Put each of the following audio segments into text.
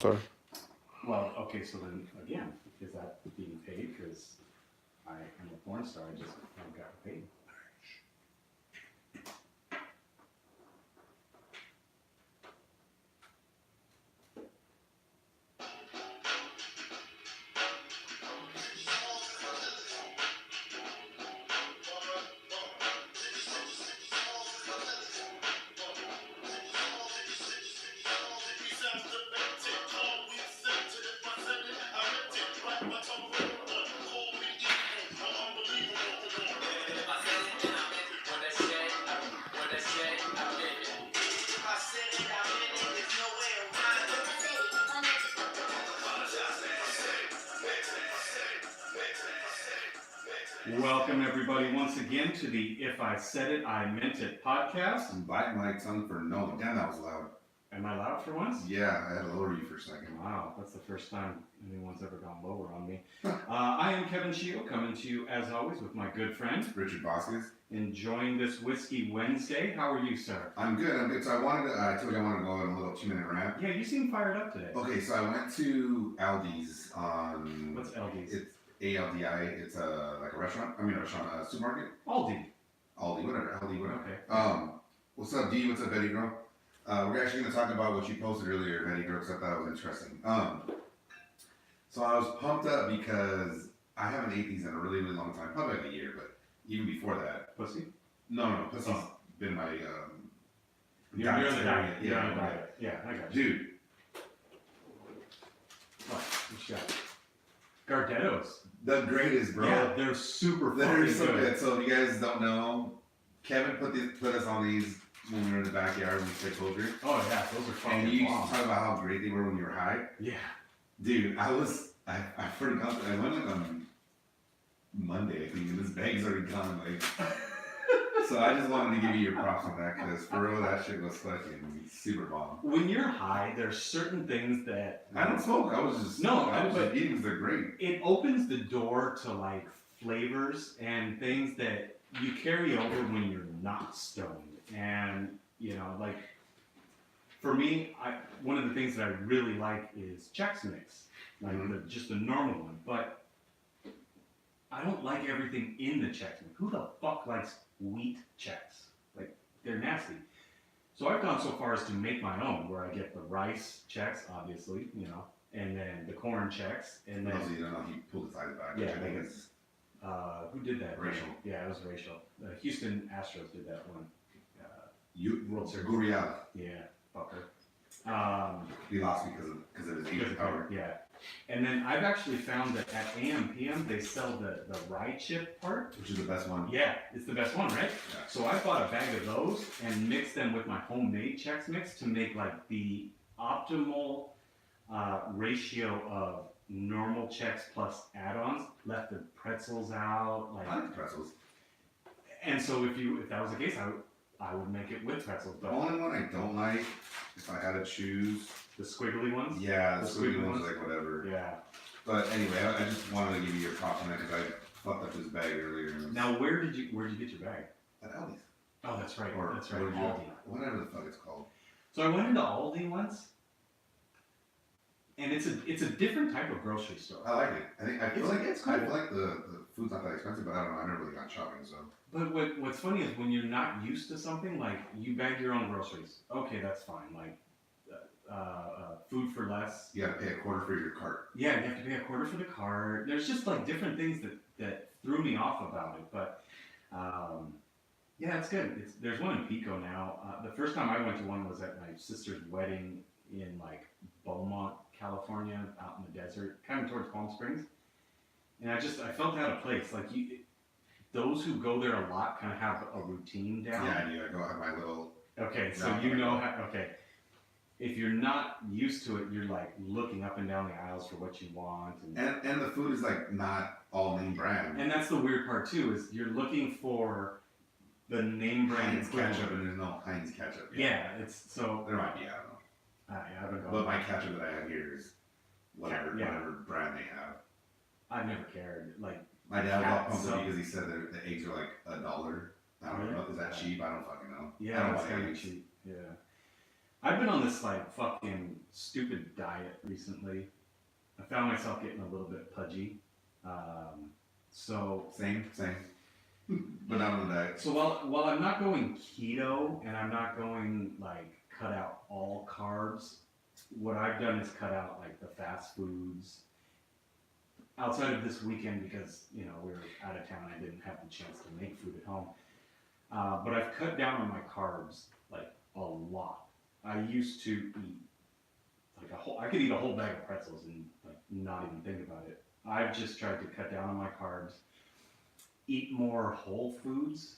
Sorry. Well, okay, so then again, is that being paid? Because I am a porn star, I just haven't gotten paid. Welcome everybody once again to the If I Said It, I Meant It podcast. And bite my tongue for no. Damn, that was loud. Am I loud for once? Yeah, I had to lower you for a second. Wow, that's the first time anyone's ever gone lower on me. I am Kevin Shield, coming to you as always with my good friend, Richard Vasquez. enjoying this Whiskey Wednesday. How are you, sir? I'm good. So I told you I wanted to go on a little 2-minute rant. Yeah, you seem fired up today. Okay, so I went to Aldi's on. What's LD's? It's ALDI. It's like a restaurant. A supermarket. Aldi. Aldi, whatever. Aldi, whatever. Okay. What's up, D? What's up, Betty girl? We're actually going to talk about what you posted earlier, Betty girl, because I thought it was interesting. So I was pumped up because I haven't ate these in a really, really long time, probably like a year, but even before that. Pussy? No, pussy's been my You're on the diet. Yeah, You're on the diet. Yeah, I got you. dude. What? What you got? Gardettos. The greatest, bro. Yeah, they're super They're fucking so good. good. So if you guys don't know, Kevin put us on these when we were in the backyard when we played poker. Oh yeah, those are fucking And you used bomb. to talk about how great they were when you were high. Yeah. Dude, I pretty confident. I went like on Monday, I think, and this bag's already gone. Like, so I just wanted to give you your props on that because for real, that shit was fucking super bomb. When you're high, there's certain things that I don't smoke. I was just but eating because they're great. it opens the door to like flavors and things that you carry over when you're not stoned. And you know, like for me, one of the things that I really like is Chex Mix, like just the normal one. But I don't like everything in the Chex Mix. Who the fuck likes wheat Chex? Like they're nasty. So I've gone so far as to make my own, where I get the rice Chex, obviously, you know, and then the corn Chex, and then You don't know, he pulled his eyes back. Yeah, I think like it's who did that? Racial. Yeah, it was racial. Houston Astros did that one. World Series. Gurriel. Yeah, fucker. He lost because of his eating power. Yeah. And then I've actually found that at AM PM they sell the rye chip part. Which is the best one. Yeah, it's the best one, right? Yeah. So I bought a bag of those and mixed them with my homemade Chex Mix to make like the optimal ratio of normal Chex plus add-ons. Left the pretzels out, I like the pretzels. And so if that was the case, I would make it with pretzels. The But only one I don't like, if I had to choose, the squiggly ones. yeah, the The sweet squiggly ones, ones? like whatever. Yeah. But anyway, I just wanted to give you your props on that because I fucked up this bag earlier. And it was Now where did you get your bag? at Aldi's. Oh, that's right. Or That's right. what did you- Aldi. Whatever the fuck it's called. So I went into Aldi once, and it's a different type of grocery store. I like it. I feel like it's I cool. feel like the food's not that expensive, but I don't know. I never really gone shopping, so. But what's funny is when you're not used to something, like you bag your own groceries. Okay, that's fine. Like food for less. You gotta pay a quarter for your cart. Yeah, you have to pay a quarter for the cart. There's just like different things that threw me off about it. But yeah, it's good. There's one in Pico now. The first time I went to one was at my sister's wedding in like Beaumont, California, out in the desert, kind of towards Palm Springs. And I felt out of place. Like those who go there a lot kind of have a routine down. Yeah, I do. I go have my little. Okay, so Yeah, you know how. Okay, if you're not used to it, you're like looking up and down the aisles for what you want, And the food is like not all name brand. and that's the weird part too. Is you're looking for the name brand Heinz equivalent. ketchup and there's no Heinz ketchup. Yeah, it's so. There might be, I don't know. I haven't gone. But my ketchup that I have here is whatever Yeah. whatever brand they have. I've never cared. Like My dad was all pumped So- up because he said that the eggs are like $1. I don't Really? know. Is that cheap? I don't fucking know. I yeah, don't it's buy kind of eggs. cheap. Yeah. I've been on this like fucking stupid diet recently. I found myself getting a little bit pudgy. So Same. But not on the diet. so while I'm not going keto and I'm not going like cut out all carbs, what I've done is cut out like the fast foods. Outside of this weekend because we were out of town, I didn't have the chance to make food at home. But I've cut down on my carbs like a lot. I used to eat like I could eat a whole bag of pretzels and like not even think about it. I've just tried to cut down on my carbs, eat more whole foods,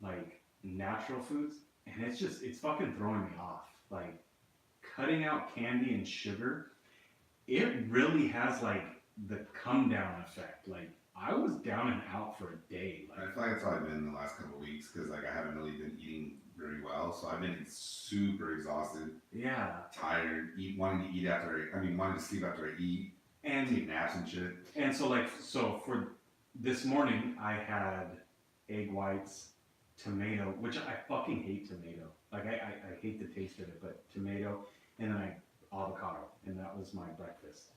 like natural foods, and it's fucking throwing me off. Like cutting out candy and sugar, it really has like the come down effect. Like I was down and out for a day. I Like feel like that's how I've been the last couple of weeks because like I haven't really been eating very well, so I've been super exhausted, yeah, tired, wanting to eat after wanting to sleep after I eat, and take naps and shit. And so for this morning, I had egg whites, tomato, which I fucking hate tomato. Like I hate the taste of it, but tomato, and then avocado, and that was my breakfast.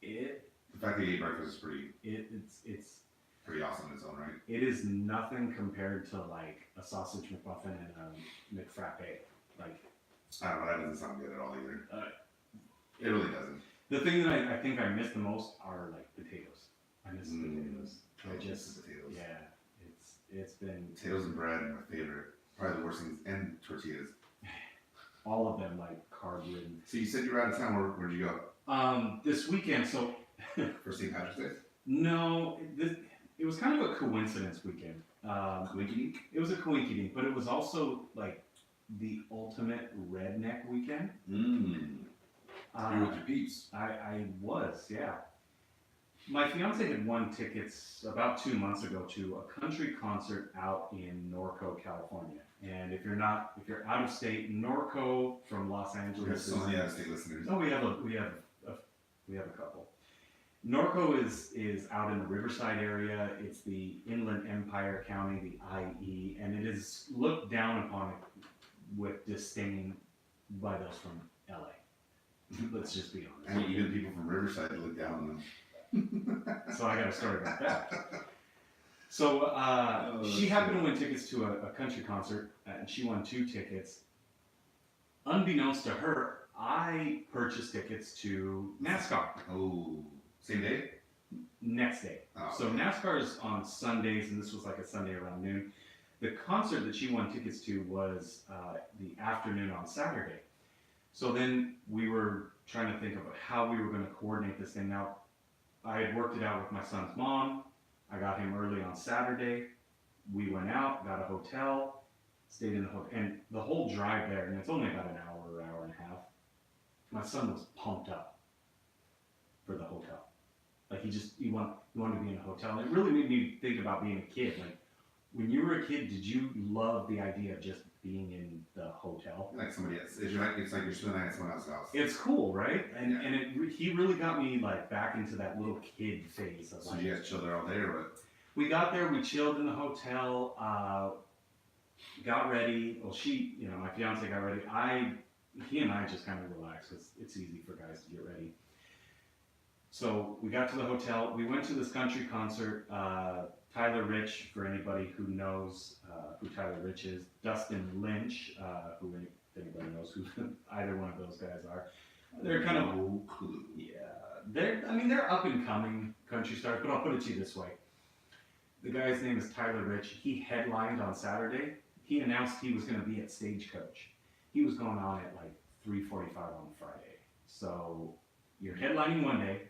The fact that you ate breakfast is It's pretty awesome in its own right. it is nothing compared to like a sausage McMuffin and a McFrappe. Like I don't know, that doesn't sound good at all either. Uh, It really doesn't. the thing that I think I miss the most are like potatoes. I miss potatoes. I I love just the potatoes. yeah, it's been Potatoes and bread are my favorite. Probably the worst things, and tortillas. all of them like carb ridden. So you said you were out of town. Where'd you go? This weekend, so For St. Patrick's Day? no, it was kind of a coincidence weekend. Winky It was a coinky but it was also like the ultimate redneck weekend. Mmm. You're with your peeps. I was, yeah. My fiance had won tickets about 2 months ago to a country concert out in Norco, California. And if you're out of state, Norco from Los We have Angeles. so many out-of-state listeners. Oh, we have a couple. Norco is out in the Riverside area. It's the Inland Empire County, the IE, and it is looked down upon with disdain by those from LA. Let's just be honest. I mean, even people from Riverside look down on them. So I got a story about that. So she happened to win tickets to a country concert, and she won 2 tickets. Unbeknownst to her, I purchased tickets to NASCAR Oh, same day? next day. Oh, So NASCAR is on Sundays, and this was like a Sunday around noon. The concert that she won tickets to was the afternoon on Saturday. So then we were trying to think about how we were going to coordinate this thing. Now, I had worked it out with my son's mom. I got him early on Saturday. We went out, got a hotel, stayed in the hotel, and the whole drive there, and it's only about an hour and a half. My son was pumped up for the hotel. Like he wanted to be in a hotel. And it really made me think about being a kid. Like when you were a kid, did you love the idea of just being in the hotel? like somebody else. It's like you're spending the night at someone else's house. It's cool, right? And Yeah. and he really got me like back into that little kid phase of So like. you guys chill there all day or what? We got there, we chilled in the hotel, got ready. Well, my fiance got ready. He and I just kind of relaxed because it's easy for guys to get ready. So we got to the hotel. We went to this country concert. Tyler Rich, for anybody who knows who Tyler Rich is. Dustin Lynch, if anybody knows who either one of those guys are. They're kind of no clue. yeah. They're up and coming country stars. But I'll put it to you this way. The guy's name is Tyler Rich. He headlined on Saturday. He announced he was going to be at Stagecoach. He was going on at like 3:45 on Friday. So you're headlining one day,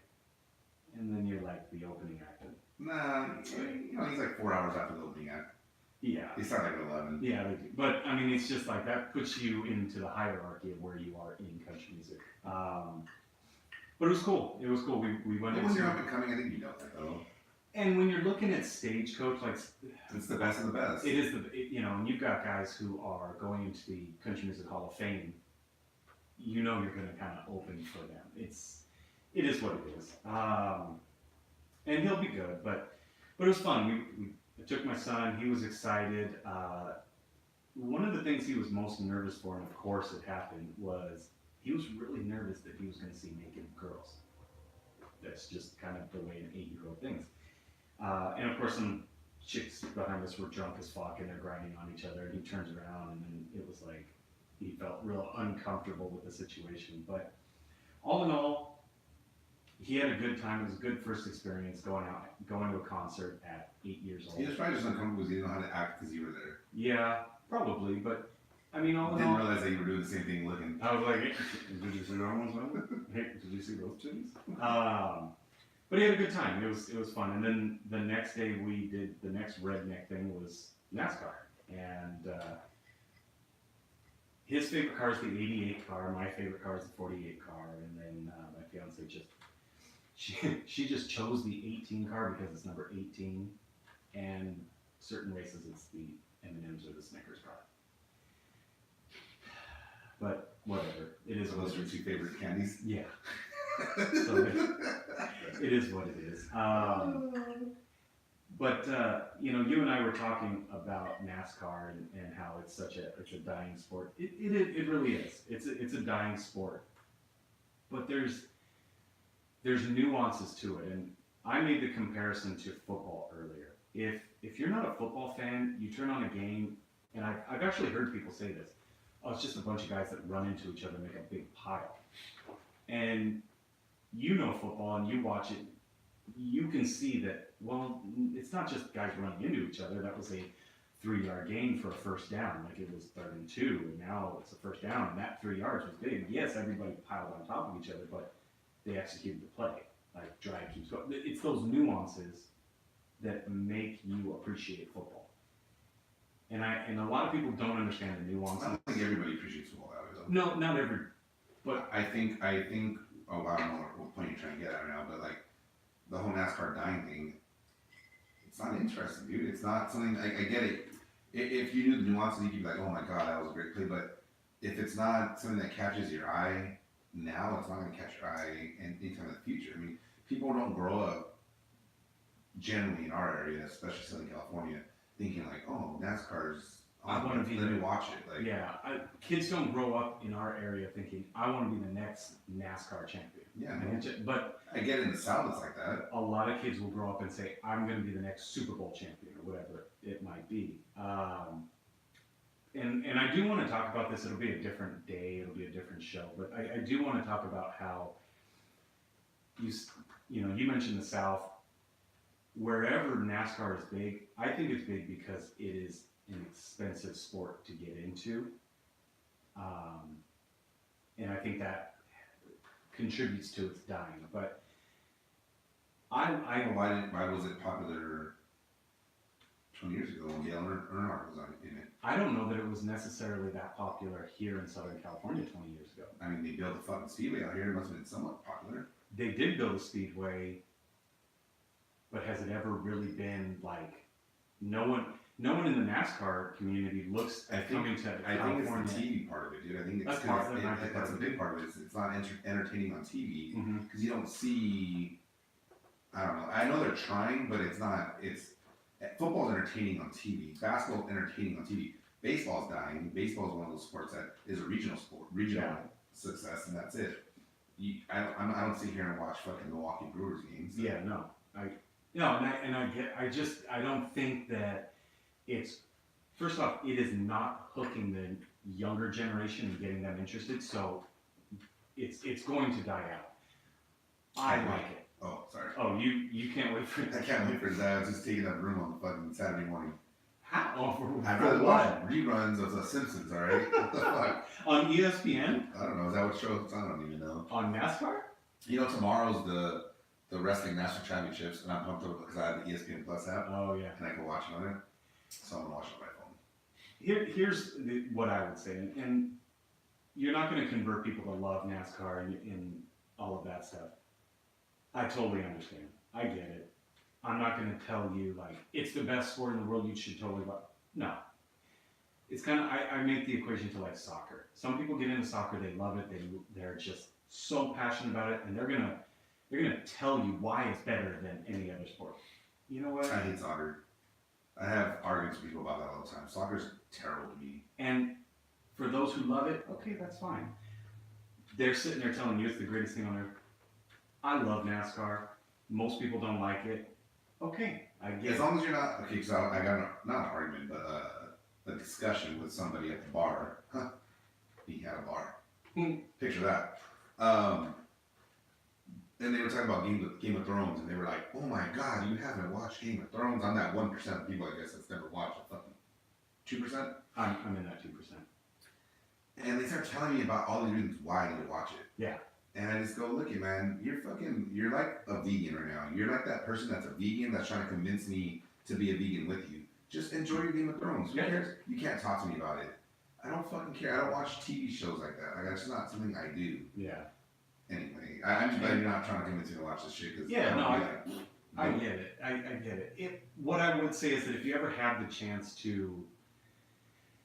and then you're like the opening act. Nah, he's like 4 hours after the opening act. Yeah. He started like at 11. Yeah, they do. But it's just like that puts you into the hierarchy of where you are in country music. But it was cool. It was cool. We went When you're into up and coming, I think you know that though. and when you're looking at Stagecoach, like It's the best of the best. it is and you've got guys who are going into the Country Music Hall of Fame. You're going to kind of open for them. It is what it is. And he'll be good, but it was fun. I took my son. He was excited. one of the things he was most nervous for, and of course it happened, was he was really nervous that he was going to see naked girls. That's just kind of the way an 8-year-old thinks. And of course, some chicks behind us were drunk as fuck and they're grinding on each other. And he turns around and then it was like he felt real uncomfortable with the situation. But all in all, he had a good time. It was a good first experience going to a concert at 8 years old. He was probably just uncomfortable because he didn't know how to act because you were there. Yeah, probably. But I mean, all in Didn't all, realize that you were doing the same thing looking. I was like, did you see that one? Hey, did you see those titties? But he had a good time. It was fun. And then the next day we did the next redneck thing was NASCAR. And his favorite car is the 88 car. My favorite car is the 48 car. And then my fiance she just chose the 18 car because it's number 18. And certain races it's the M&M's or the Snickers car. But whatever. It is So what those it are is. two favorite candies. Yeah. So it is what it is. But you know, you and I were talking about NASCAR and how it's it's a dying sport. It really is. It's a dying sport. But there's nuances to it, and I made the comparison to football earlier. If you're not a football fan, you turn on a game, and I've actually heard people say this. Oh, it's just a bunch of guys that run into each other and make a big pile. And you know football and you watch it, you can see that, well, it's not just guys running into each other. That was a 3-yard gain for a first down. Like it was 3rd and 2, and now it's a first down, and that 3 yards was big. Yes, everybody piled on top of each other, but they executed the play. Like drive keeps going. It's those nuances that make you appreciate football. And a lot of people don't understand the nuances. I don't think everybody appreciates football that way though. No, not every. But I think. Oh, I don't know what point you're trying to get at right now, but like the whole NASCAR dying thing, it's not interesting, dude. It's not something. I get it. If you knew the nuances, you'd be like, oh my god, that was a great play. But if it's not something that catches your eye now, it's not going to catch your eye anytime in the future. I mean, people don't grow up generally in our area, especially Southern California, thinking like, oh, NASCAR's. I want to be. Let me watch it. Like, yeah, kids don't grow up in our area thinking I want to be the next NASCAR champion. Yeah, but I get it in the South. It's like that. a lot of kids will grow up and say I'm going to be the next Super Bowl champion or whatever it might be. And I do want to talk about this. It'll be a different day. It'll be a different show. But I do want to talk about how you mentioned the South. Wherever NASCAR is big, I think it's big because it is an expensive sport to get into, and I think that contributes to its dying. But Why was it popular 20 years ago when Dale Earnhardt was in it? I don't know that it was necessarily that popular here in Southern California 20 years ago. I mean, they built a fucking speedway out here. It must have been somewhat popular. They did build a speedway, but has it ever really been like no one in the NASCAR community looks at coming to California? I think it's the TV part of it, dude. I think that's a big part of it. It's not entertaining on TV because you don't see. I don't know. I know they're trying, but it's not. Football's entertaining on TV. Basketball's entertaining on TV. Baseball's dying. Baseball is one of those sports that is a regional sport, success, and that's it. I don't sit here and watch fucking Milwaukee Brewers games. So. Yeah, no, I don't think that it's. First off, it is not hooking the younger generation and getting them interested, so it's going to die out. I like it. Oh, sorry. Oh, you can't wait for it. I can't wait for that. I was just taking up room on the fucking Saturday morning. How? Oh, I'd rather watch reruns of The Simpsons, alright? What the fuck? On ESPN? I don't know. Is that what show it's on? I don't even know. On NASCAR? You know, tomorrow's the Wrestling National Championships, and I'm pumped up because I have the ESPN Plus app, Oh, yeah. and I can watch it on it. So I'm going to watch it on my phone. Here's what I would say, and you're not going to convert people to love NASCAR and all of that stuff. I totally understand. I get it. I'm not going to tell you, like, it's the best sport in the world, you should totally love it. No. It's kind of, I make the equation to like soccer. Some people get into soccer, they love it, they're just so passionate about it, and they're gonna tell you why it's better than any other sport. You know what? I hate soccer. I have arguments with people about that all the time. Soccer's terrible to me. And for those who love it, okay, that's fine. They're sitting there telling you it's the greatest thing on earth. I love NASCAR. Most people don't like it. Okay, I get As it. long as you're not okay. So I got not an argument, but a discussion with somebody at the bar. Huh. He had a bar. Picture that. And they were talking about Game of Thrones, and they were like, "Oh my God, you haven't watched Game of Thrones?" I'm that 1% of people, I guess, that's never watched it. Fucking 2%. I'm in that 2%. And they start telling me about all the reasons why I need to watch it. Yeah. And I just go, look, man, you're like a vegan right now. You're like that person that's a vegan that's trying to convince me to be a vegan with you. Just enjoy your Game of Thrones. Who cares? You can't talk to me about it. I don't fucking care. I don't watch TV shows like that. Like, that's not something I do. Yeah. Anyway, I'm just glad you're not trying to convince me to watch this shit. Cause Yeah, no, I nope. get it. I get it. What I would say is that if you ever have the chance to,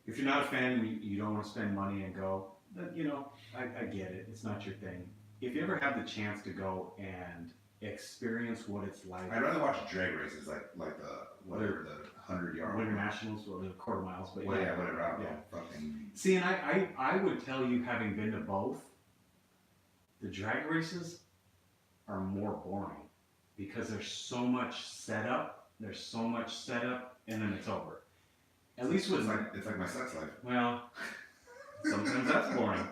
if you're not a fan and you don't want to spend money and go, then, you know, I get it. It's not your thing. If you ever have the chance to go and experience what it's like, I'd rather watch drag races like the whatever the 100-yard Winter Nationals or the quarter miles, but Well, yeah, whatever. I don't Yeah. know. Fucking. See, and I would tell you, having been to both, the drag races are more boring because there's so much setup. There's so much setup, and then it's over. At least with It's like my sex life. well, sometimes that's boring.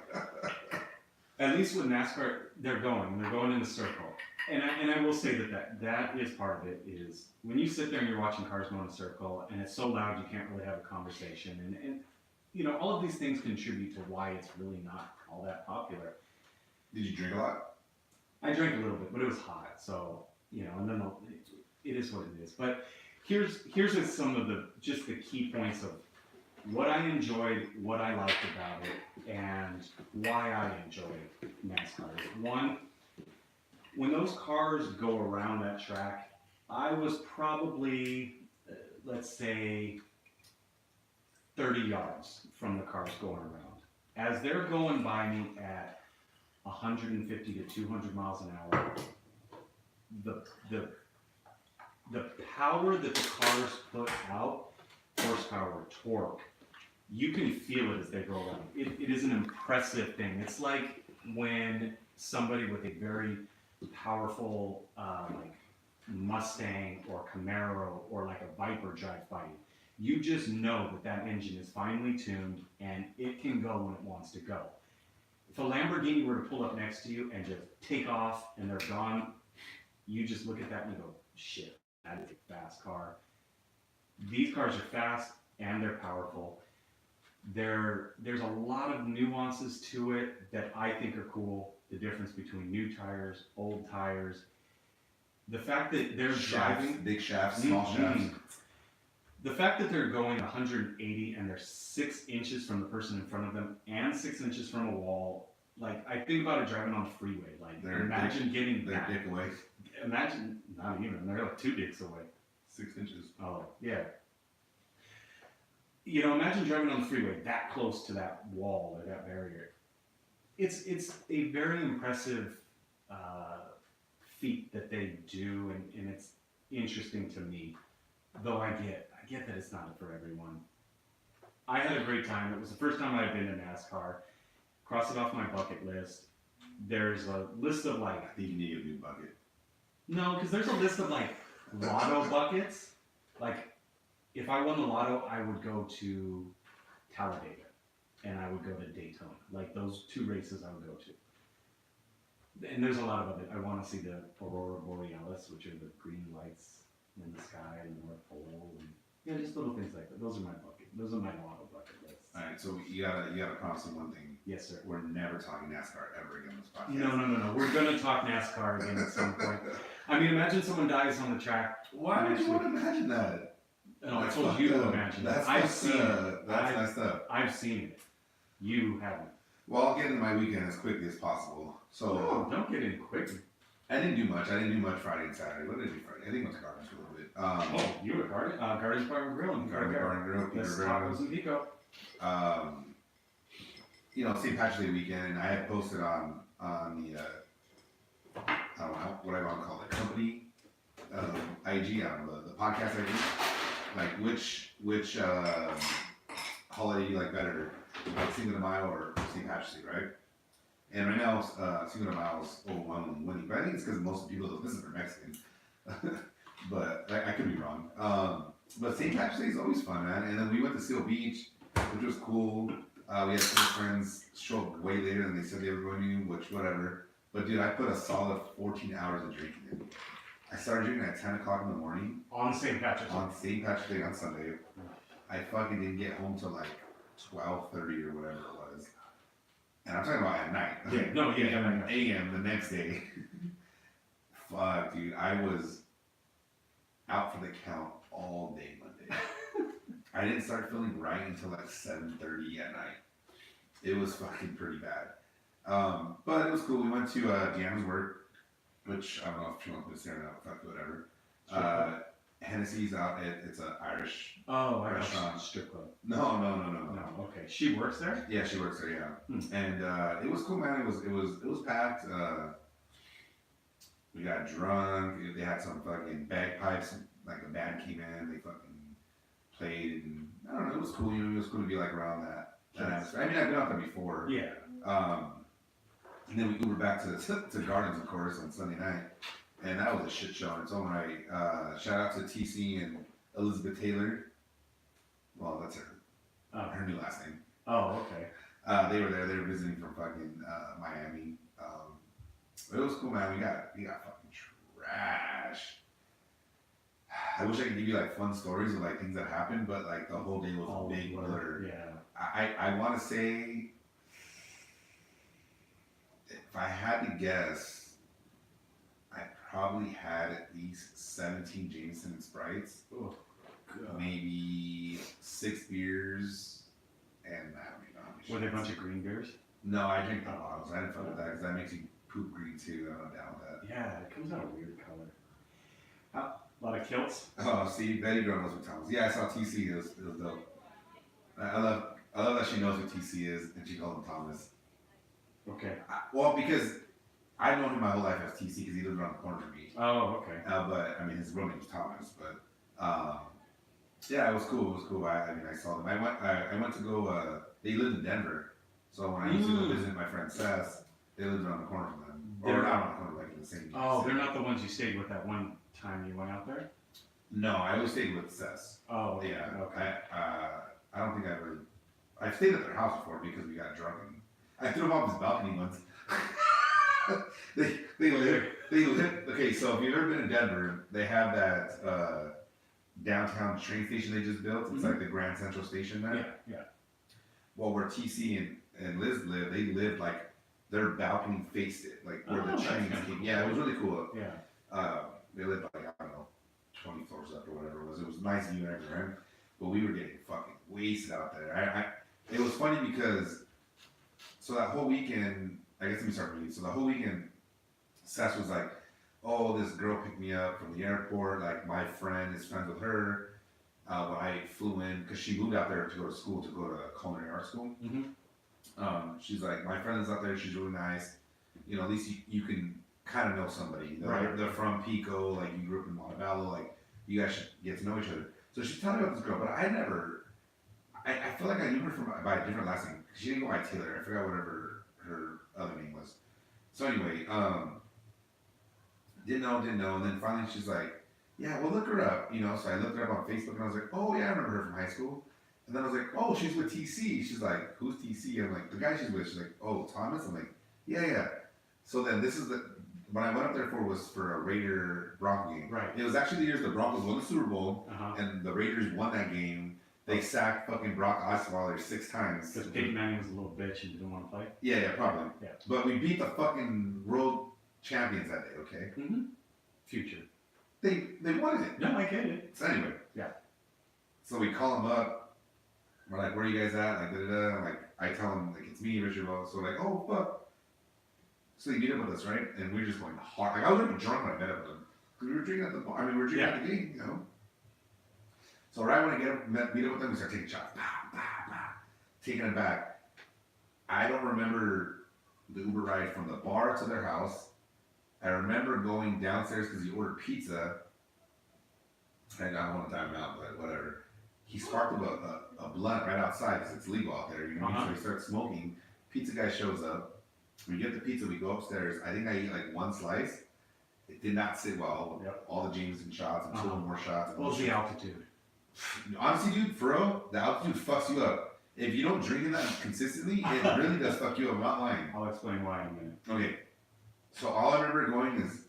At least with NASCAR, they're going in a circle. And I will say that is part of it, is when you sit there and you're watching cars go in a circle and it's so loud you can't really have a conversation. And you know, all of these things contribute to why it's really not all that popular. Did you drink a lot? I drank a little bit, but it was hot, so you know, and then it is what it is. But here's just some of the key points of what I enjoyed, what I liked about it, and why I enjoyed NASCAR. One, when those cars go around that track, I was probably, let's say, 30 yards from the cars going around. As they're going by me at 150 to 200 miles an hour, the power that the cars put out, horsepower, torque, you can feel it as they go around. It is an impressive thing. It's like when somebody with a very powerful like Mustang or Camaro or like a Viper drives by you. You just know that engine is finely tuned and it can go when it wants to go. If a Lamborghini were to pull up next to you and just take off and they're gone, you just look at that and you go, shit, that is a fast car. These cars are fast and they're powerful. There's a lot of nuances to it that I think are cool. The difference between new tires, old tires. The fact that they're driving big shafts, small shafts. The fact that they're going 180 and they're 6 inches from the person in front of them and 6 inches from a wall. Like, I think about it driving on the freeway. Like, imagine getting their that. dick away. Imagine, not even, they're like 2 dicks away. 6 inches. Oh, yeah. You know, imagine driving on the freeway that close to that wall or that barrier. It's a very impressive feat that they do, and it's interesting to me. Though I get that it's not for everyone. I had a great time. It was the first time I had been to NASCAR. Cross it off my bucket list. There's a list of like. I think you need a new bucket. No, because there's a list of like lotto buckets. Like, if I won the lotto, I would go to Talladega, and I would go to Daytona. Like, those 2 races I would go to. And there's a lot of it. I want to see the Aurora Borealis, which are the green lights in the sky and the North Pole, and yeah, just little things like that. Those are my lotto bucket lists. All right, so you gotta promise me one thing. Yes, sir. We're never talking NASCAR ever again on this podcast. No. We're gonna talk NASCAR again at some point. I mean, imagine someone dies on the track. Why would you want to imagine that? No, I told you to imagine that. I've seen it. That's messed up. I've seen it. You haven't. Well, I'll get into my weekend as quickly as possible. So No, don't get in quick. I didn't do much. Friday and Saturday. What did I do Friday? I think I went to Gardens for a little bit. You were Gardens Bar and Grill. Garden Grill, That's Peter tacos and pico. You know, St. Patrick's Day weekend, I had posted on the I don't know what I want to call it, company IG, I don't know, the podcast IG. like which holiday do you like better, like Cinco de Mayo or St. Patrick's Day, right? And right now, Cinco de Mayo is overwhelmingly winning, but I think it's because most of the people that listen are Mexican. But I could be wrong. But St. Patrick's Day is always fun, man. And then we went to Seal Beach, which was cool. We had some friends show up way later than they said they were going to, which whatever. But dude, I put a solid 14 hours of drinking in. I started drinking at 10 o'clock in the morning. On St. Patrick's Day. On St. Patrick's Day on Sunday. I fucking didn't get home till like 12:30 or whatever it was. And I'm talking about at night. Yeah, no, yeah. AM the next day. Fuck, dude. I was out for the count all day Monday. I didn't start feeling right until like 7:30 at night. It was fucking pretty bad. But it was cool. We went to Deanna's work, which I don't know if she wants to say or not. Fuck, whatever. Hennessy's out. It's an Irish restaurant. Strip club. No. No, okay. She works there? Yeah, she works there. Yeah, and it was cool, man. It was packed. We got drunk. They had some fucking bagpipes. Like a band came in. They fucking played, and I don't know. It was cool. You know, it was cool to be like around that atmosphere. I mean, I've been out there before. Yeah. And then we Ubered back to Gardens, of course, on Sunday night, and that was a shit show in its own right. Shout out to TC and Elizabeth Taylor. Well, that's her new last name. Oh, okay. They were there. They were visiting from fucking Miami. But it was cool, man. We got fucking trash. I wish I could give you like fun stories of like things that happened, but like the whole day was a big blur. Yeah. I want to say, if I had to guess, I probably had at least 17 Jameson and Sprites. Oh, God. Maybe 6 beers, and I don't even know how many Were they a shots. bunch of green beers? No, I drink the bottles. I didn't fuck with that because that makes you poop green too. I'm not down with that. Yeah, it comes out a weird color. A lot of kilts? Oh, see, Betty Girl knows what Thomas. Yeah, I saw TC. It was dope. I love that she knows what TC is and she called him Thomas. Okay. Well, because I've known him my whole life as TC because he lives around the corner from me. Oh, okay. But I mean, his real name's Thomas. But yeah, it was cool. It was cool. I mean, I saw them. I went to go. They lived in Denver, so when I used to go visit my friend Seth, they lived around the corner from them. Or not around the corner, like in the same. Oh, they're not the ones you stayed with that one time you went out there? No, I always stayed with Seth. Oh, Yeah. Okay. I don't think I've stayed at their house before because we got drunk and I threw them off his balcony once. they live. Okay, so if you've ever been in Denver, they have that downtown train station they just built. It's like the Grand Central Station there. Yeah. Well, where TC and Liz live, they lived like their balcony faced it, like where the that's trains kinda came. cool. Yeah, it was really cool. Yeah. They lived like, I don't know, 20 floors up or whatever it was. It was a nice view and everything, right? But we were getting fucking wasted out there. It was funny because, so that whole weekend, I guess let me start with you. So the whole weekend, Seth was like, oh, this girl picked me up from the airport. Like, my friend is friends with her. When I flew in, because she moved out there to go to school, to go to culinary art school. Mm-hmm. She's like, my friend is out there. She's really nice. You know, at least you can kind of know somebody. Right. They're from Pico. Like, you grew up in Montebello. Like, you guys should get to know each other. So she's telling me about this girl, but I feel like I knew her by a different last name. She didn't go by Taylor. I forgot whatever her other name was. So anyway, didn't know. And then finally she's like, yeah, well, look her up. You know, so I looked her up on Facebook and I was like, oh, yeah, I remember her from high school. And then I was like, oh, she's with TC. She's like, who's TC? I'm like, the guy she's with. She's like, oh, Thomas? I'm like, yeah. So then this is what I went up there was for a Raider Bronco game. Right. It was actually the years the Broncos won the Super Bowl Uh-huh. and the Raiders won that game. They sacked fucking Brock Osweiler 6 times. Because Peyton Manning was a little bitch and didn't want to play? Yeah, probably. Yeah. But we beat the fucking world champions that day, okay? Mm-hmm. Future. They won it. No, I get it. So anyway. Yeah. So we call them up. We're like, where are you guys at? Like, da-da-da. Like, I tell them, like, it's me, Richard Wells. So we're like, oh, fuck. So they meet up with us, right? And we're just going hard. Like, I was already drunk when I met up with them. Because we were drinking at the bar. I mean, we were drinking at the game, you know? So right when I meet up with them, we start taking shots. Taking it back. I don't remember the Uber ride from the bar to their house. I remember going downstairs because he ordered pizza. and I don't want to time him out, but whatever. He sparked up a blunt right outside because it's legal out there. You know, so he starts smoking. Pizza guy shows up. We get the pizza. We go upstairs. I think I eat like one slice. It did not sit well. Yep. All the Jameson shots and 2 more shots. What was the altitude? Honestly, dude, for real, the altitude fucks you up. If you don't drink that consistently, it really does fuck you up. I'm not lying. I'll explain why in a minute. Okay, so all I remember going is,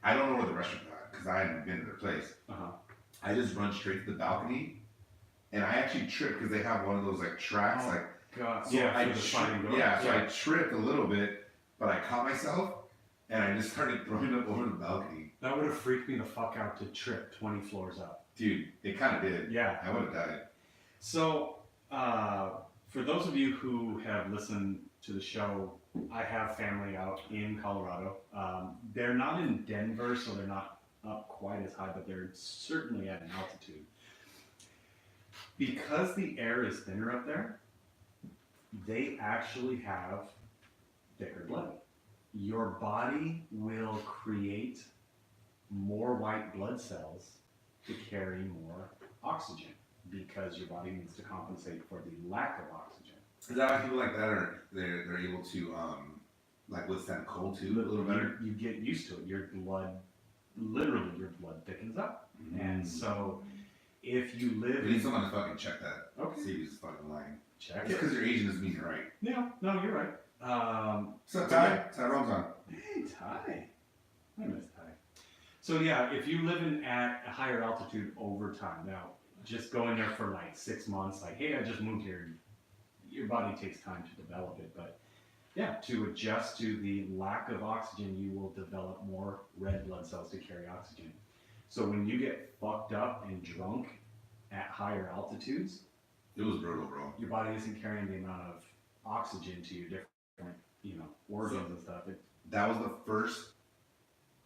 I don't know where the restaurant was because I hadn't been to their place. I just run straight to the balcony, and I actually tripped because they have one of those like tracks, like God. so Yeah, so I tripped a little bit, but I caught myself, and I just started throwing up over the balcony. That would have freaked me the fuck out to trip 20 floors up. Dude, it kind of did. Yeah. I would have died. So, for those of you who have listened to the show, I have family out in Colorado. They're not in Denver, so they're not up quite as high, but they're certainly at an altitude. Because the air is thinner up there, they actually have thicker blood. Your body will create more white blood cells to carry more oxygen because your body needs to compensate for the lack of oxygen. Is that why people like that are they're able to like withstand cold too a little better? You get used to it. Your blood, literally, your blood thickens up, and so if you live, We need someone to fucking check that. Okay. See if he's fucking lying. check Just it. because you're Asian doesn't mean you're right. Yeah, no, you're right. What's up, Ty? Ty Ramzan. Hey, Ty. I miss Ty. So yeah, if you live at a higher altitude over time, now just going there for like 6 months, like, hey, I just moved here, your body takes time to develop it. But yeah, to adjust to the lack of oxygen, you will develop more red blood cells to carry oxygen. So when you get fucked up and drunk at higher altitudes, It was brutal, bro. your body isn't carrying the amount of oxygen to your different, organs and stuff. That was the first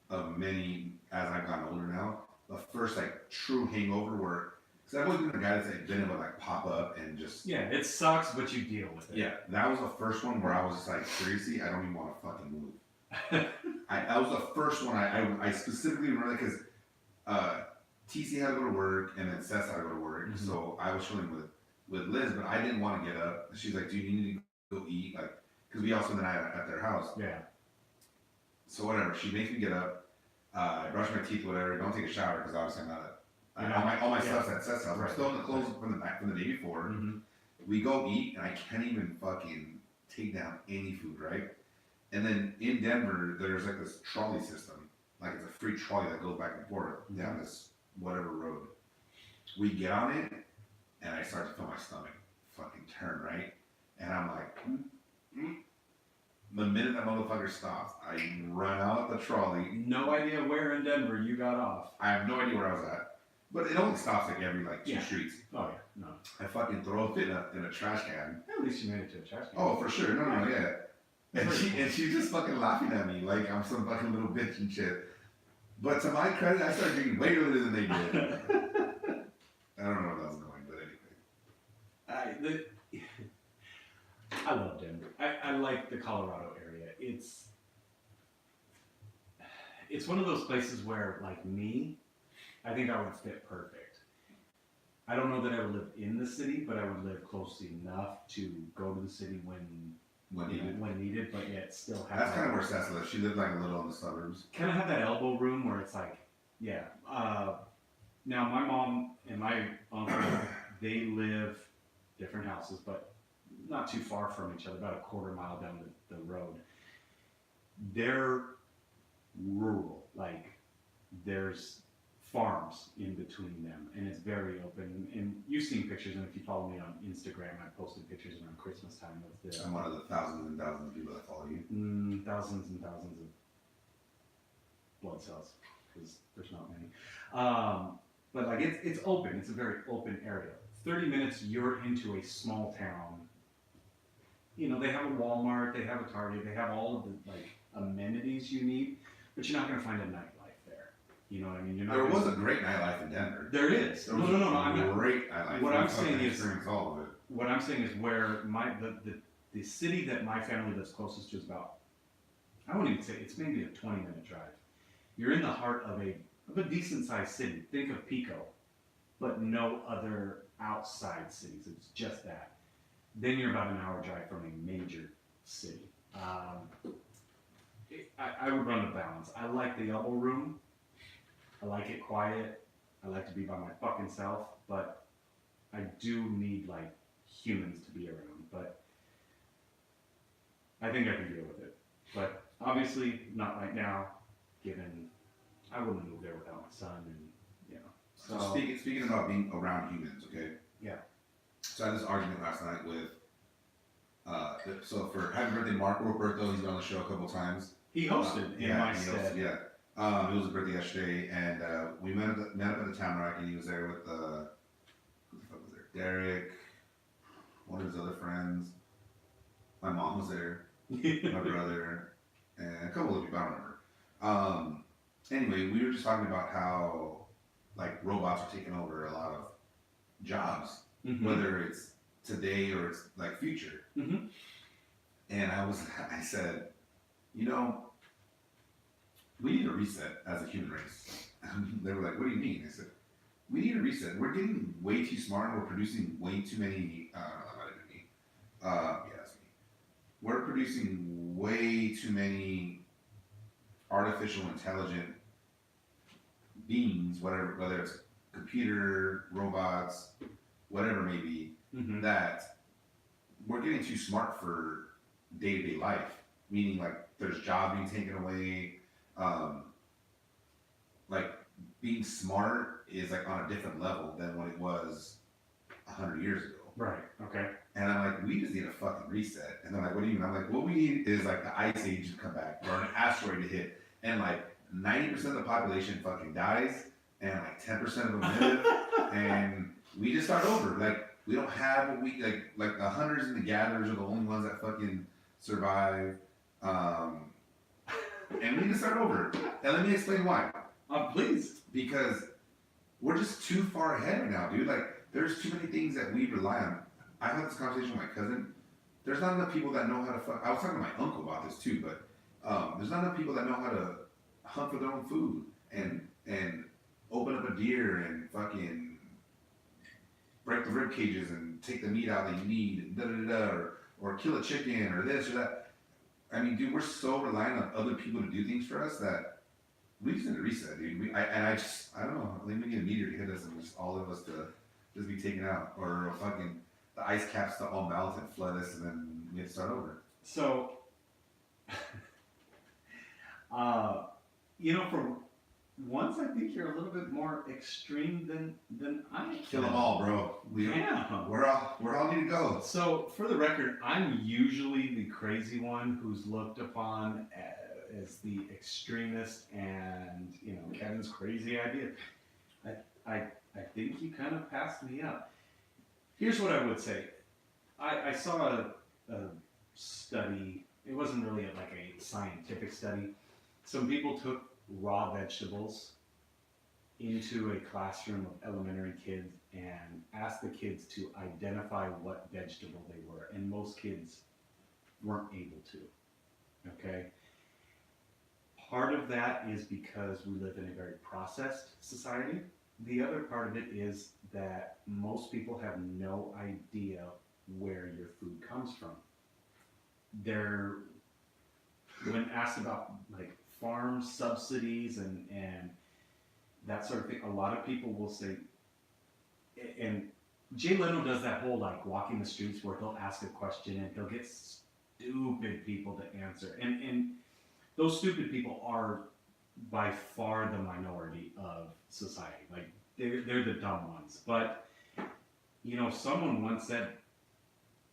of many, as I've gotten older now, the first like true hangover where, because I've always been a guy that's like, been able to like pop up and just. Yeah, it sucks, but you deal with it. Yeah, that was the first one where I was just like, seriously, I don't even want to fucking move. That was the first one I specifically remember because TC had to go to work and then Seth had to go to work. Mhm. So I was chilling with Liz, but I didn't want to get up. She's like, dude, you need to go eat. Like, because we all spent the night at their house. Yeah. So whatever, she makes me get up. I brush my teeth, whatever. Don't take a shower because obviously I'm not. All my stuff's at Seth's house. Right. I'm still in the clothes from the day before. Mm-hmm. We go eat, and I can't even fucking take down any food, right? And then in Denver, there's like this trolley system. Like it's a free trolley that goes back and forth down this whatever road. We get on it, and I start to feel my stomach fucking turn, right? And I'm like, The minute that motherfucker stops, I run out the trolley. No idea where in Denver you got off. I have no idea where I was at. But it only stops like every like 2 Yeah. streets. Oh yeah, no. I fucking throw it in a trash can. At least you made it to a trash can. Oh, for sure. No, yeah. And she's just fucking laughing at me like I'm some fucking little bitch and shit. But to my credit, I started drinking way earlier than they did. I don't know where that was going, but anyway. I love Denver. I like the Colorado area. It's one of those places where, like me, I think I would fit perfect. I don't know that I would live in the city, but I would live close enough to go to the city when needed, but yet still have. That's kind of where Seth lives. She lived like a little in the suburbs. Kind of have that elbow room where it's like, yeah. Now my mom and my uncle, they live different houses, but not too far from each other, about a quarter mile down the road. They're rural, like there's farms in between them, and it's very open. And you've seen pictures, and if you follow me on Instagram, I posted pictures around Christmas time of the I'm one of the thousands and thousands of people that follow you. thousands and thousands of blood cells, because there's not many. But like it's open. It's a very open area. 30 minutes, you're into a small town. You know, they have a Walmart, they have a Target, they have all of the like amenities you need, but you're not going to find a nightlife there. You know what I mean? You're not There gonna- was a great nightlife in Denver. There is. There No. was I'm a not. great nightlife. What I I'm fucking saying is- experienced all of it. What I'm saying is where the city that my family lives closest to is about, I wouldn't even say, it's maybe a 20-minute drive. You're in the heart of a decent sized city. Think of Pico. but no other outside cities. It's just that. Then you're about an hour drive from a major city. I would run the balance. I like the elbow room. I like it quiet. I like to be by my fucking self, but I do need like humans to be around. But I think I can deal with it. But obviously not right now, given I wouldn't move there without my son, and you know. So speaking about being around humans, okay? Yeah. So I had this argument last night with. So for happy birthday, Mark Roberto, he's been on the show a couple times. He hosted in my stead. Yeah. It was his birthday yesterday, and we met up at the Tamarack, and he was there with who the fuck was there? Derek, one of his other friends. My mom was there, my brother, and a couple of people I don't remember. Anyway, we were just talking about how like robots are taking over a lot of jobs, whether it's today or it's like future. And I said, you know, we need a reset as a human race. They were like, what do you mean? I said, we need a reset. We're getting way too smart. We're producing way too many. That might have been me. Yeah, that's me. We're producing way too many artificial intelligent beings, whether it's computer, robots, whatever it may be, that we're getting too smart for day-to-day life. Meaning, like, there's jobs being taken away. Like, being smart is like on a different level than what it was 100 years ago. Right. Okay. And I'm like, we just need a fucking reset. And they're like, what do you mean? I'm like, what we need is like the ice age to come back or an asteroid to hit, and like 90% of the population fucking dies, and like 10% of them live, and we just start over. Like, we don't have what we like the hunters and the gatherers are the only ones that fucking survive. And we need to start over. And let me explain why. Please. Because we're just too far ahead right now, dude. Like, there's too many things that we rely on. I had this conversation with my cousin. There's not enough people that know how to fuck. I was talking to my uncle about this too, but there's not enough people that know how to hunt for their own food and open up a deer and fucking break the rib cages and take the meat out that you need, and da da da, or kill a chicken or this or that. I mean, dude, we're so reliant on other people to do things for us that we just need to reset, dude. I don't know. I think we need a meteor to hit us and just all of us to just be taken out, or fucking the ice caps to all melt and flood us, and then we have to start over. So, you know, for once, I think you're a little bit more extreme than I am. Kill them all, bro. We're all need to go. So, for the record, I'm usually the crazy one who's looked upon as the extremist, and you know, Kevin's crazy idea. I think you kind of passed me up. Here's what I would say. I saw a study. It wasn't really like a scientific study. Some people took raw vegetables into a classroom of elementary kids and asked the kids to identify what vegetable they were, and most kids weren't able to. Okay? Part of that is because we live in a very processed society. The other part of it is that most people have no idea where your food comes from. When asked about like farm subsidies and that sort of thing, a lot of people will say, and Jay Leno does that whole like walking the streets where he'll ask a question and he'll get stupid people to answer, and those stupid people are by far the minority of society. Like they're the dumb ones. But you know, someone once said,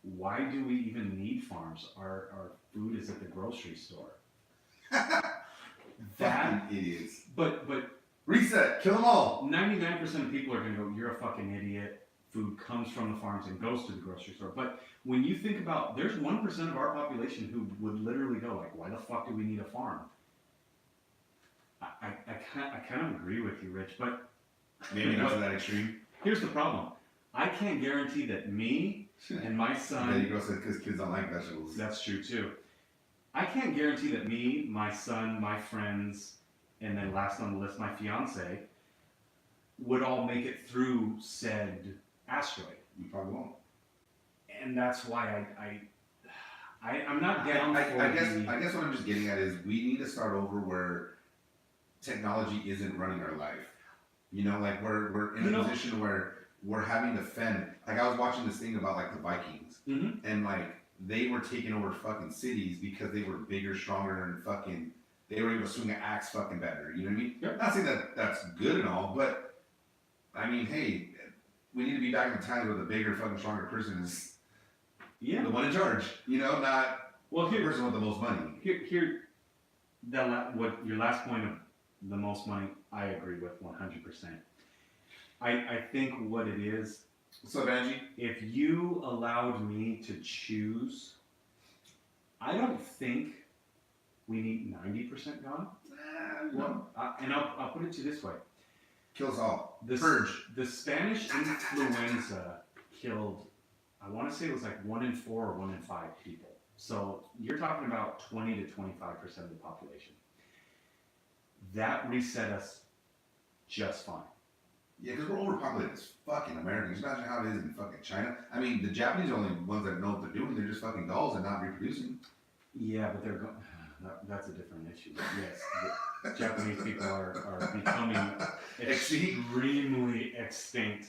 why do we even need farms? Our food is at the grocery store. That idiots. But reset, kill them all. 99% of people are gonna go, you're a fucking idiot. Food comes from the farms and goes to the grocery store. But when you think about, there's 1% of our population who would literally go like, why the fuck do we need a farm? I kind of agree with you, Rich, but maybe not to that extreme. Here's the problem. I can't guarantee that me and my son. There you go, because kids don't like vegetables. That's true too. I can't guarantee that me, my son, my friends, and then last on the list, my fiance, would all make it through said asteroid. You probably won't. And that's why I'm not down for I guess what I'm just getting at is we need to start over where technology isn't running our life. You know, like we're in a position where we're having to fend. Like I was watching this thing about like the Vikings, and like they were taking over fucking cities because they were bigger, stronger, and fucking they were able to swing an axe fucking better. You know what I mean? Yep. Not saying that that's good and all, but I mean, hey, we need to be back in the times where the bigger, fucking, stronger person is the one in charge. You know, not the person with the most money. What your last point of the most money, I agree with 100%. I think what it is. What's up, Angie? If you allowed me to choose, I don't think we need 90% gone. Well, And I'll put it to you this way. Kills all. Purge. The Spanish influenza killed, I want to say it was like 1 in 4 or 1 in 5 people. So you're talking about 20 to 25% of the population. That reset us just fine. Yeah, because we're overpopulated as fucking Americans. Imagine how it is in fucking China. I mean, the Japanese are the only ones that know what they're doing. They're just fucking dolls and not reproducing. Yeah, but they're going. That's a different issue. But yes, the Japanese people are becoming extremely extinct.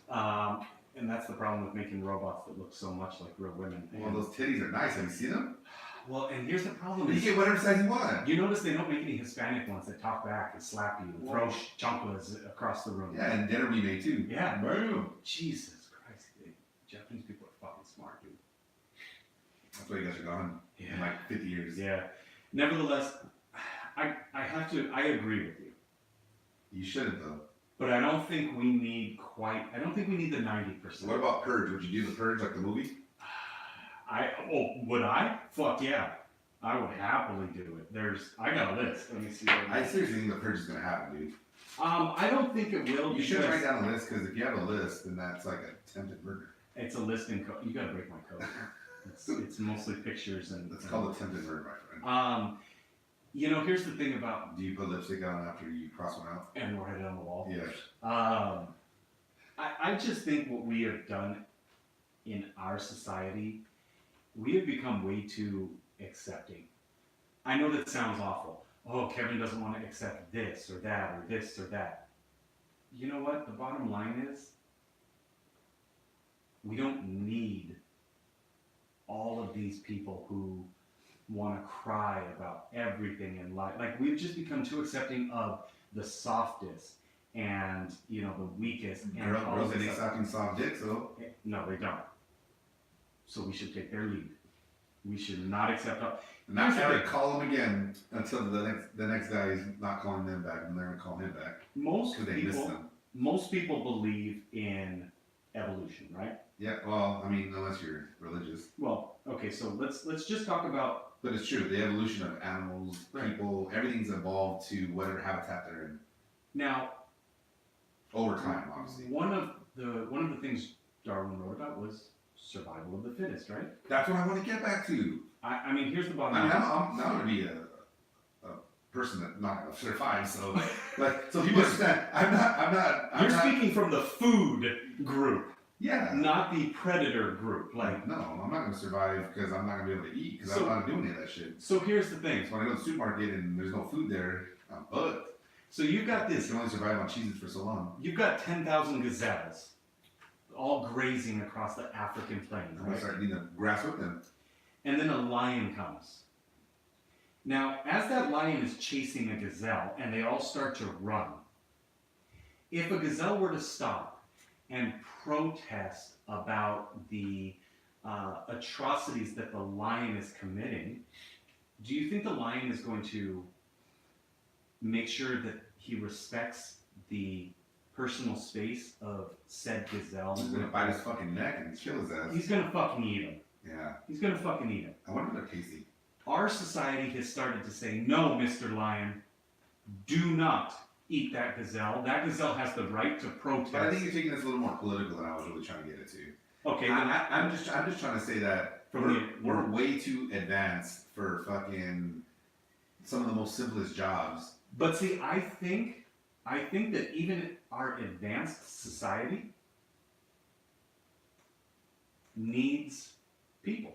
And that's the problem with making robots that look so much like real women. Well, those titties are nice. Have you seen them? Well, and here's the problem. You get whatever size you want. You notice they don't make any Hispanic ones that talk back and slap you and throw chanclas across the room. Yeah, and dinner we made too. Yeah. Boom. Jesus Christ. Japanese people are fucking smart, dude. That's why you guys are gone in like 50 years. Yeah. Nevertheless, I agree with you. You shouldn't though. But I don't think we need the 90%. What about Purge? Would you do the Purge like the movie? Would I? Fuck yeah. I would happily do it. I got a list. Let me see. I seriously think the Purge is gonna happen, dude. I don't think it will. You should write down a list, because if you have a list, then that's like attempted murder. It's a list in code. You gotta break my code. It's mostly pictures and. It's called attempted murder, my friend. Here's the thing about. Do you put lipstick on after you cross one out? And write it on the wall. Yeah. I just think what we have done in our society, we have become way too accepting. I know that sounds awful. Oh, Kevin doesn't want to accept this or that or this or that. You know what? The bottom line is, we don't need all of these people who want to cry about everything in life. Like, we've just become too accepting of the softest and, the weakest. And Girls that ain't sucking soft dicks, though. No, they don't. So we should take their lead. We should not accept. Not ever call them again until the next guy is not calling them back, and they're gonna call him back. Most people believe in evolution, right? Yeah. Well, I mean, unless you're religious. Well, okay. So let's just talk about. But it's true. The evolution of animals, people, everything's evolved to whatever habitat they're in. Now. Over time, obviously. One of the things Darwin wrote about was survival of the fittest, right? That's what I want to get back to. I mean, here's the bottom line. I'm not going to be a person that's not going to survive. So, so people understand. I'm not speaking from the food group. Yeah. Not the predator group. Like, no, I'm not going to survive because I'm not going to be able to eat because I'm not doing any of that shit. So here's the thing. So when I go to the supermarket and there's no food there, I'm fucked. So you've got this. You can only survive on cheeses for so long. You've got 10,000 gazelles, all grazing across the African plains. I'm gonna start eating the grass with them. And then a lion comes. Now, as that lion is chasing a gazelle, and they all start to run, if a gazelle were to stop and protest about the atrocities that the lion is committing, do you think the lion is going to make sure that he respects the personal space of said gazelle? He's gonna bite his fucking neck and kill his ass. He's gonna fucking eat him. Yeah. He's gonna fucking eat him. I wonder if they're tasty. Our society has started to say, no, Mr. Lion, do not eat that gazelle. That gazelle has the right to protest. But I think you're taking this a little more political than I was really trying to get it to. Okay. I'm just trying to say that we're way too advanced for fucking some of the most simplest jobs. But see, I think I think that even our advanced society needs people.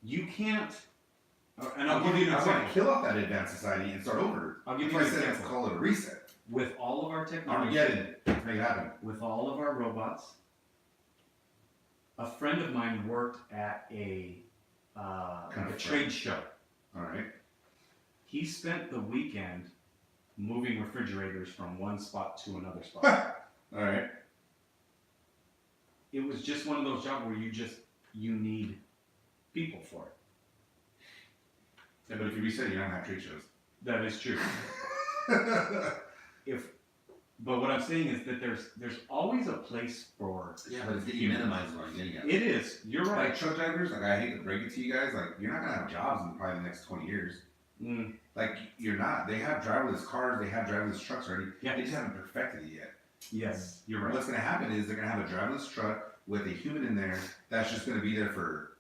You can't, and I'll give you an I want example. to kill off that advanced society and start over. I'll give That's you why an I said let's example. call it a reset. With all of our technology, Armageddon. Let's make it happen. with all of our robots, a friend of mine worked at a Kind like a of trade show. All right. He spent the weekend moving refrigerators from one spot to another spot. All right. It was just one of those jobs where you need people for it. Yeah, but if you reset, you're not gonna have trade shows. That is true. But what I'm saying is that there's always a place for. Yeah, but it's getting minimized is what I'm getting at. It is. You're right. Like truck drivers, like I hate to break it to you guys, like you're not gonna have jobs in probably the next 20 years. Mm, Like you're not. They have driverless cars, they have driverless trucks already. Yeah. They just haven't perfected it yet. yes, you're right. What's gonna happen is they're gonna have a driverless truck with a human in there that's just gonna be there for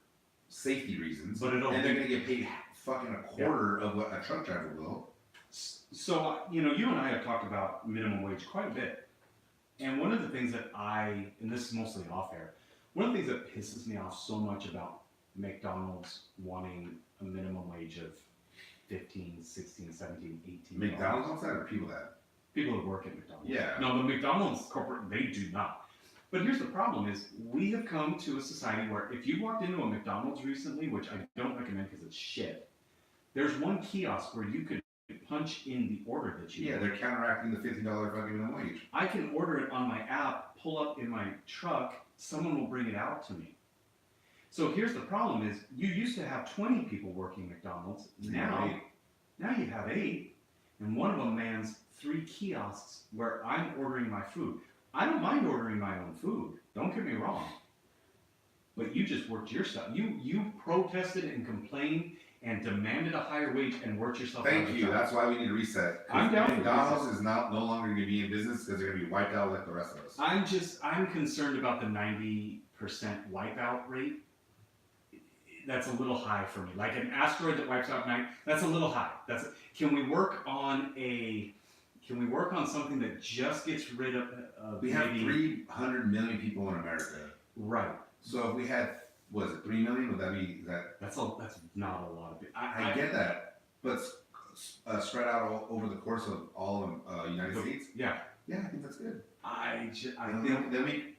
safety reasons. But it'll and they're be- gonna get paid fucking a quarter of what a truck driver will. So, you and I have talked about minimum wage quite a bit. And one of the things that and this is mostly off air, one of the things that pisses me off so much about McDonald's wanting a minimum wage of 15, 16, 17, 18. McDonald's wants that or people that? People that work at McDonald's. Yeah. No, the McDonald's corporate, they do not. But here's the problem is we have come to a society where if you walked into a McDonald's recently, which I don't recommend because it's shit, there's one kiosk where you could punch in the order that you Yeah, want. they're counteracting the $50 fucking minimum wage. I can order it on my app, pull up in my truck, someone will bring it out to me. So here's the problem is you used to have 20 people working McDonald's. Now you have 8, and one of them mans 3 kiosks where I'm ordering my food. I don't mind ordering my own food, don't get me wrong. But you just worked your stuff. You protested and complained and demanded a higher wage and worked yourself out Thank of the you. job. That's why we need to reset. 'Cause I'm down for McDonald's is no longer going to be in business because they're going to be wiped out like the rest of us. I'm concerned about the 90% wipeout rate. That's a little high for me. Like an asteroid that wipes out 9, that's a little high. Can we work on something that just gets rid of We have maybe, 300 million people in America. right. So if we had, was it 3 million? Would that be that? That's not a lot of it. I get that, but spread out over the course of all of United States. Yeah. Yeah, I think that's good. I Then we.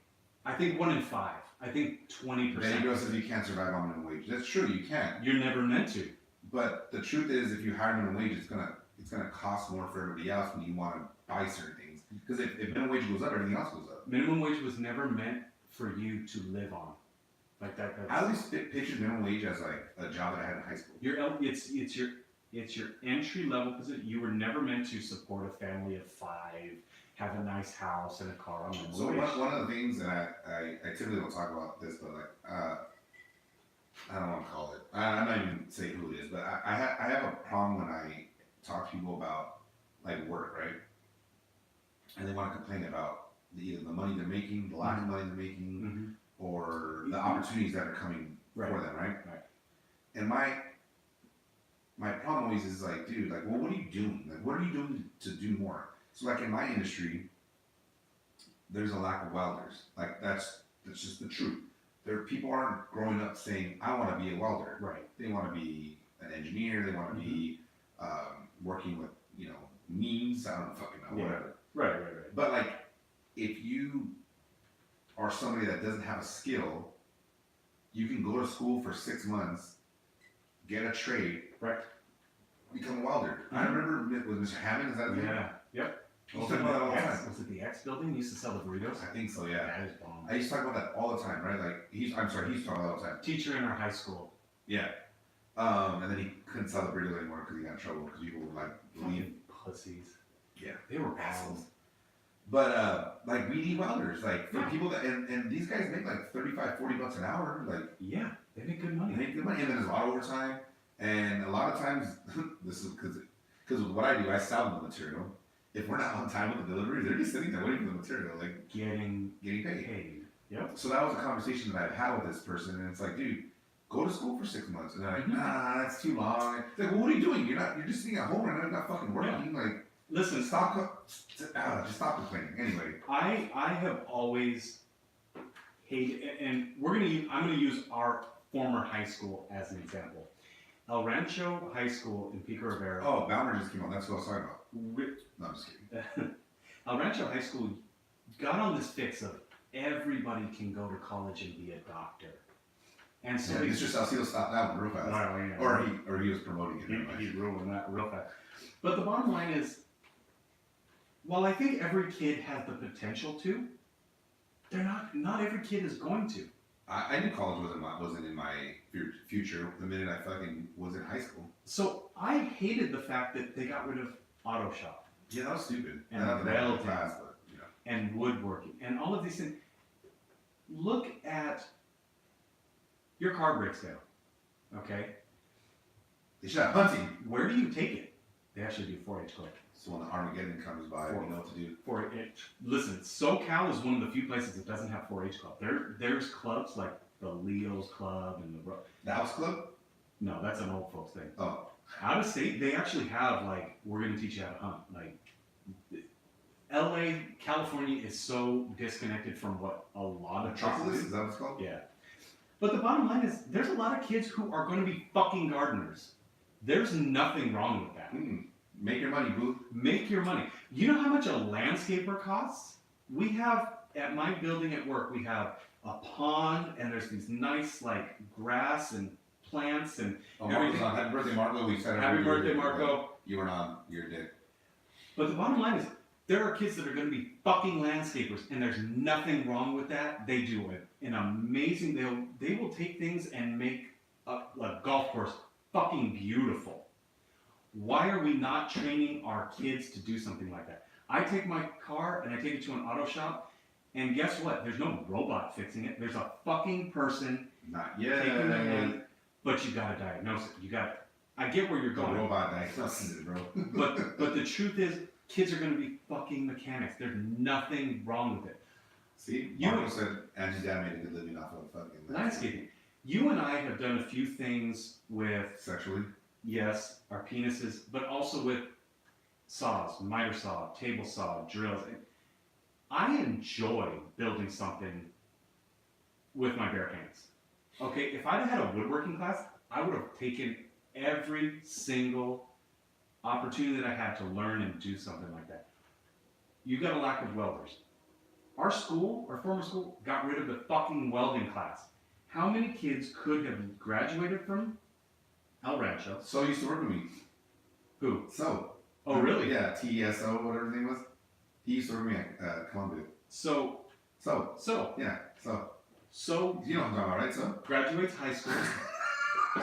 think 1 in 5. I think 20%. Then he goes says you can't survive on minimum wage. That's true, you can. You're never meant to. But the truth is, if you hire minimum wage, it's gonna cost more for everybody else when you want to buy certain things. Because if minimum wage goes up, everything else goes up. Minimum wage was never meant for you to live on. Like that. I always picture minimum wage as like a job that I had in high school. It's your entry level position. You were never meant to support a family of 5, have a nice house and a car on minimum So wage. one of the things, and I typically don't talk about this, but like I don't want to call it. I'm not even saying who it is, but I have a problem when I talk to people about like work, right? And they want to complain about either the money they're making, the lack of money they're making, Mhm. or the opportunities that are coming Right. for them, right? Right. And my problem always is like, dude, like, well, what are you doing? Like, what are you doing to do more? So, like, in my industry, there's a lack of welders. Like, that's just the truth. People aren't growing up saying, I want to be a welder. Right. They want to be an engineer. They want to be working with, means. I don't fucking know, Yeah. whatever. Right. But like, if you are somebody that doesn't have a skill, you can go to school for 6 months, get a trade, Right. become a welder. I remember with Mr. Hammond, is that his name? Yeah. Yep. He used to talk about that all the time. Was it the X building? You used to sell the burritos? I think so, yeah. That is bomb. I used to talk about that all the time, right? Like, he used to talk about it all the time. Teacher in our high school. Yeah. And then he couldn't sell the burritos anymore because he got in trouble because people would like leave. Fucking pussies. Yeah. They were Assholes. assholes. But like, we need welders, like for Yeah. people that and these guys make like $35-40 an hour, like Yeah, they make good they money. make good money, and then there's a lot of overtime, and a lot of times this is because with what I do, I sell the material. If we're not on time with the delivery, they're just sitting there waiting for the material, like Getting getting paid. paid. Yep. So that was a conversation that I've had with this person, and it's like, dude, go to school for 6 months, and they're like, Mhm. nah, that's too long. It's like, well, what are you doing? You're just sitting at home right now, you're not fucking working. Like, listen, just stop complaining. Anyway, I have always hated, and I'm gonna use our former high school as an example. El Rancho High School in Pico Rivera. oh, Bounder just came on. That's what I was talking about. ri- No, I'm just kidding. El Rancho High School got on this fix of everybody can go to college and be a doctor, and so Yeah, Mr. Salcedo stopped that one real fast. Well, yeah. Or he was promoting it. He ruined that real fast. But the bottom line is, while I think every kid has the potential to, not every kid is going to. I knew college wasn't in my future the minute I fucking was in high school. So I hated the fact that they got rid of auto shop Yeah, that was stupid. And Not that I welding. class, but you know. and woodworking and all of these things. Look at your car breaks down, okay? They should have hunting. Where do you take it? They actually do 4-H club. So when the Armageddon comes by, we know what to do. 4-H. Listen, SoCal is one of the few places that doesn't have 4-H club. There's clubs like the Leo's Club and The House Club? no, that's an old folks thing. Oh. Out of state, they actually have like, we're gonna teach you how to hunt. Like, LA, California is so disconnected from what a lot of Metropolis? places Is that what it's called? Yeah. But the bottom line is, there's a lot of kids who are going to be fucking gardeners. There's nothing wrong with that. Make your money, boo. Make your money. You know how much a landscaper costs? We have, at my building at work, we have a pond, and there's these nice, like, grass and plants, and Oh, Marco's everything. on. Happy birthday, Marco. We said Happy birthday, Marco. You were on your dick. But the bottom line is, there are kids that are going to be fucking landscapers, and there's nothing wrong with that. They do it. An amazing, they will take things and make a golf course fucking beautiful. Why are we not training our kids to do something like that? I take my car and I take it to an auto shop, and guess what? There's no robot fixing it. There's a fucking person Not yet. taking the hand, but you gotta diagnose it. You got. I get where you're The going. robot diagnosis it, bro. But the truth is, kids are going to be fucking mechanics. There's nothing wrong with it. See, You- Marco said Angie's dad made a good living off of fucking Landscaping. You and I have done a few things with, Sexually. yes, our penises, but also with saws, miter saw, table saw, drills. I enjoy building something with my bare hands. Okay, if I'd had a woodworking class, I would have taken every single opportunity that I had to learn and do something like that. You got a lack of welders. Our school, our former school, got rid of the fucking welding class. How many kids could have graduated from El Rancho? So used to work with me. Who? So. Oh, really? Yeah, TESO, whatever his name was. He used to work with me at Columbia. So, Yeah, so. so You know what I'm talking about, right? So. graduates high school,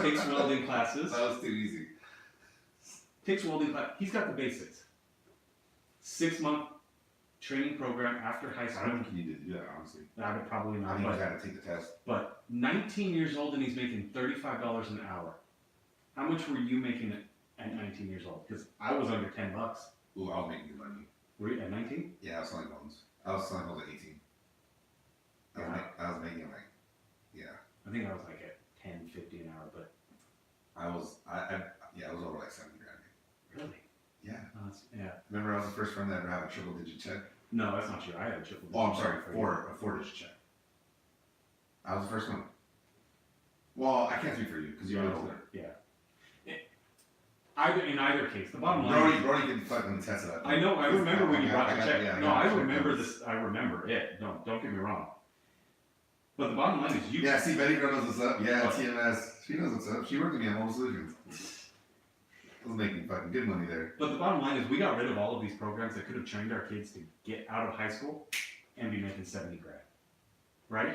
takes welding classes, That was too easy. takes welding class. He's got the basics. 6-month training program after high I school. don't think you need to do that, honestly. I would probably I not, think you but, gotta take the test. but 19 years old and he's making $35 an hour. How much were you making at 19 years old? Because I was under $10. Ooh, I was making good money. Were you at 19? Yeah, I was selling phones. I was selling phones at 18. I was making like, yeah. I think I was like at 10, 50 an hour, but I was over like 70 grand. really? Yeah. Yeah. Remember, I was the first friend to ever have a triple digit check. No, that's not true. I had a triple. Oh, I'm sorry, digit for a 4 digit check. I was the first one. Well, I can't speak for you because you. you're older. Yeah. In either case, the bottom line. Brody can fucking test it up. I know. I remember when you brought the check. Yeah, No, I remember this. I remember it. No, don't get me wrong. But the bottom line is you. Yeah, see, Betty Girl knows what's up. Yeah, What? TMS. She knows what's up. She worked with me at Mobile Solutions. I was making fucking good money there. But the bottom line is we got rid of all of these programs that could have trained our kids to get out of high school and be making 70 grand. Right?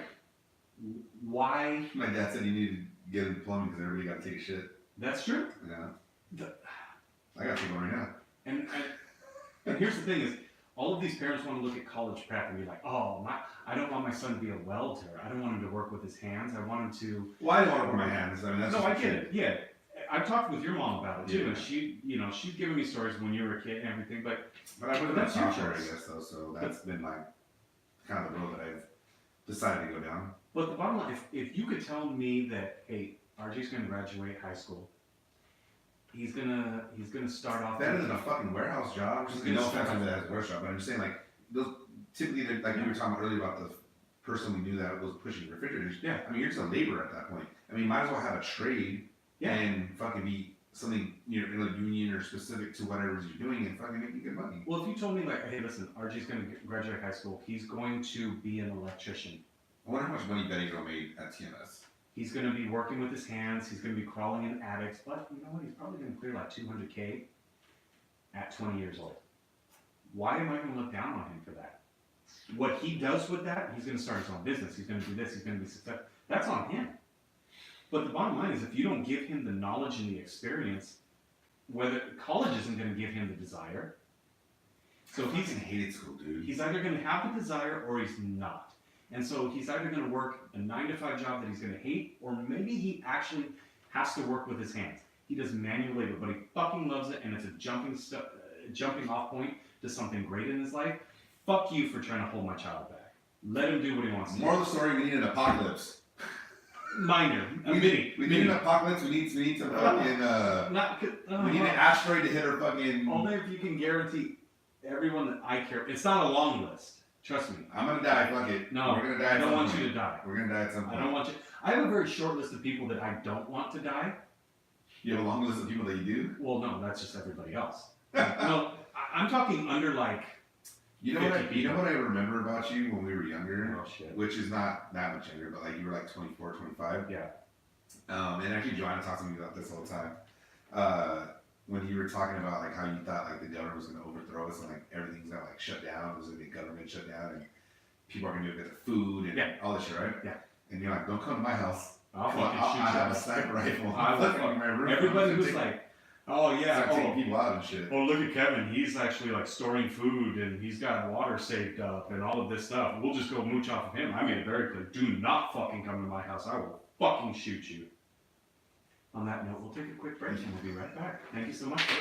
Why? My dad said he needed to get into plumbing because everybody got to take a shit. That's true. Yeah. The- I got to take one right now. And here's the thing is, all of these parents want to look at college prep and be like, oh, I don't want my son to be a welder. I don't want him to work with his hands. I want him to. Well, I didn't want to put my hands. I mean, that's No, just I get shit. it. Yeah. I've talked with your mom about it too, Yeah. and she's given me stories when you were a kid and everything, but But I put it in That's your software, I choice. guess, though. So that's been my kind of the road that I've decided to go down. But the bottom line, if you could tell me that, hey, RJ's going to graduate high school, He's gonna start off. Better than a fucking warehouse job. He's Just gonna no start offense to off- that as a warehouse job, but I'm just saying like those typically like you were talking about earlier about the person we knew that was pushing refrigerators. Yeah. I mean, you're just a laborer at that point. I mean, might as well have a trade Yeah. and fucking be something in a union or specific to whatever it is you're doing and fucking making good money. Well, if you told me like, hey, listen, RG's gonna graduate high school. He's going to be an electrician. I wonder how much money Betty Girl made at TMS. He's going to be working with his hands. He's going to be crawling in attics. But you know what? He's probably going to clear like $200K at 20 years old. Why am I going to look down on him for that? What he does with that, he's going to start his own business. He's going to do this. He's going to be successful. That's on him. But the bottom line is if you don't give him the knowledge and the experience, whether college isn't going to give him the desire. So I fucking hated school, dude. he's either going to have the desire or he's not. And so he's either going to work a 9-to-5 job that he's going to hate, or maybe he actually has to work with his hands. He does manual labor, but he fucking loves it, and it's a jumping off point to something great in his life. Fuck you for trying to hold my child back. Let him do what he wants to do. Moral of the story: we need an apocalypse. Minor. We need an apocalypse. We need some fucking. Not, We need an asteroid to hit our fucking. only if you can guarantee everyone that I care. It's not a long list. Trust me. I'm gonna die. Fuck it. No, we're gonna die. I at don't some want point. you to die. We're gonna die at some I point. don't want you. I have a very short list of people that I don't want to die. You have a long list of people that you do. Well, no, that's just everybody else. No, I'm talking under like. You know what? 50 You know what I remember about you when we were younger, Oh shit. which is not that much younger, but like you were like 24, 25. Yeah. And actually, Joanna talks to me about this all the time. When you were talking about like how you thought like the government was gonna overthrow us and like everything's gonna like shut down, there's gonna be a government shutdown and people are gonna get the food and Yeah. all this shit, right? Yeah. And you're like, don't come to my house. I'll Come on, fucking shoot I you. have a sniper rifle. I will Fucking my roof. Everybody I'm who's take- like, oh yeah, start taking oh, people out and shit. oh look at Kevin, he's actually like storing food and he's got water saved up and all of this stuff. We'll just go mooch off of him. I made it very clear. Do not fucking come to my house. I will fucking shoot you. On that note, we'll take a quick break and we'll be right back. Thank you so much. Bro.